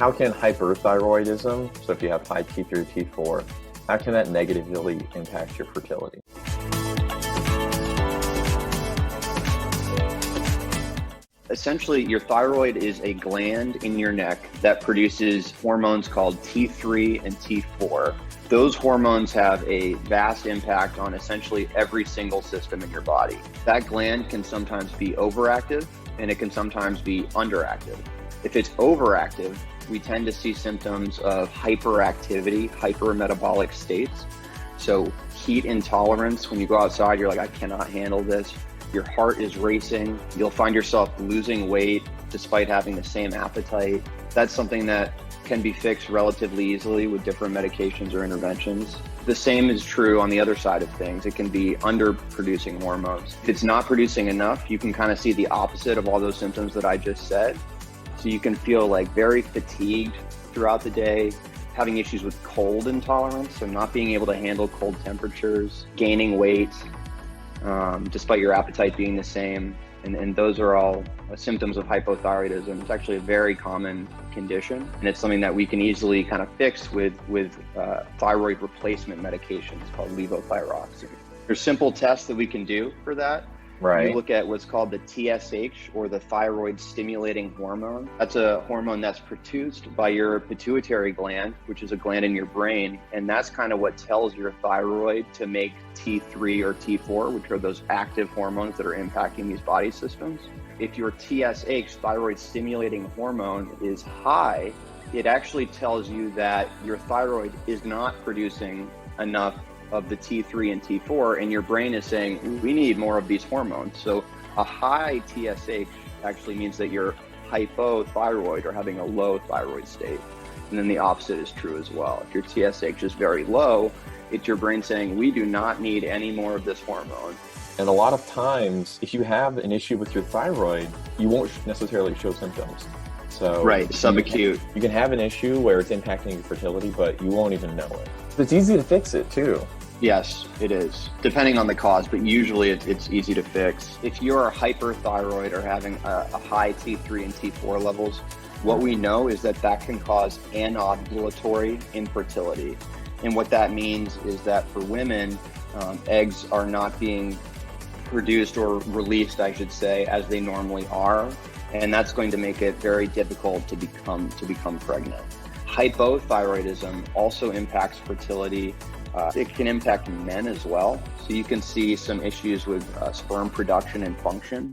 How can hyperthyroidism, so if you have high T3 or T4, how can that negatively impact your fertility? Essentially, your thyroid is a gland in your neck that produces hormones called T3 and T4. Those hormones have a vast impact on essentially every single system in your body. That gland can sometimes be overactive and it can sometimes be underactive. If it's overactive, we tend to see symptoms of hyperactivity, hypermetabolic states. So heat intolerance, when you go outside, you're like, I cannot handle this. Your heart is racing. You'll find yourself losing weight despite having the same appetite. That's something that can be fixed relatively easily with different medications or interventions. The same is true on the other side of things. It can be underproducing hormones. If it's not producing enough, you can kind of see the opposite of all those symptoms that I just said. So you can feel like very fatigued throughout the day, having issues with cold intolerance, so not being able to handle cold temperatures, gaining weight, despite your appetite being the same. And those are all symptoms of hypothyroidism. It's actually a very common condition, and it's something that we can easily kind of fix with thyroid replacement medications called levothyroxine. There's simple tests that we can do for that. Right. You look at what's called the TSH, or the thyroid stimulating hormone. That's a hormone that's produced by your pituitary gland, which is a gland in your brain. And that's kind of what tells your thyroid to make T3 or T4, which are those active hormones that are impacting these body systems. If your TSH, thyroid stimulating hormone, is high, it actually tells you that your thyroid is not producing enough of the T3 and T4, and your brain is saying, we need more of these hormones. So a high TSH actually means that you're hypothyroid, or having a low thyroid state. And then the opposite is true as well. If your TSH is very low, it's your brain saying, we do not need any more of this hormone. And a lot of times, if you have an issue with your thyroid, you won't necessarily show symptoms. So right, subacute. You can have an issue where it's impacting your fertility, but you won't even know it. It's easy to fix it too. Yes, it is, depending on the cause, but usually it's easy to fix. If you're hyperthyroid or having a high T3 and T4 levels, what we know is that can cause anovulatory infertility. And what that means is that for women, eggs are not being produced or released, I should say, as they normally are. And that's going to make it very difficult to become pregnant. Hypothyroidism also impacts fertility. It can impact men as well. So you can see some issues with sperm production and function.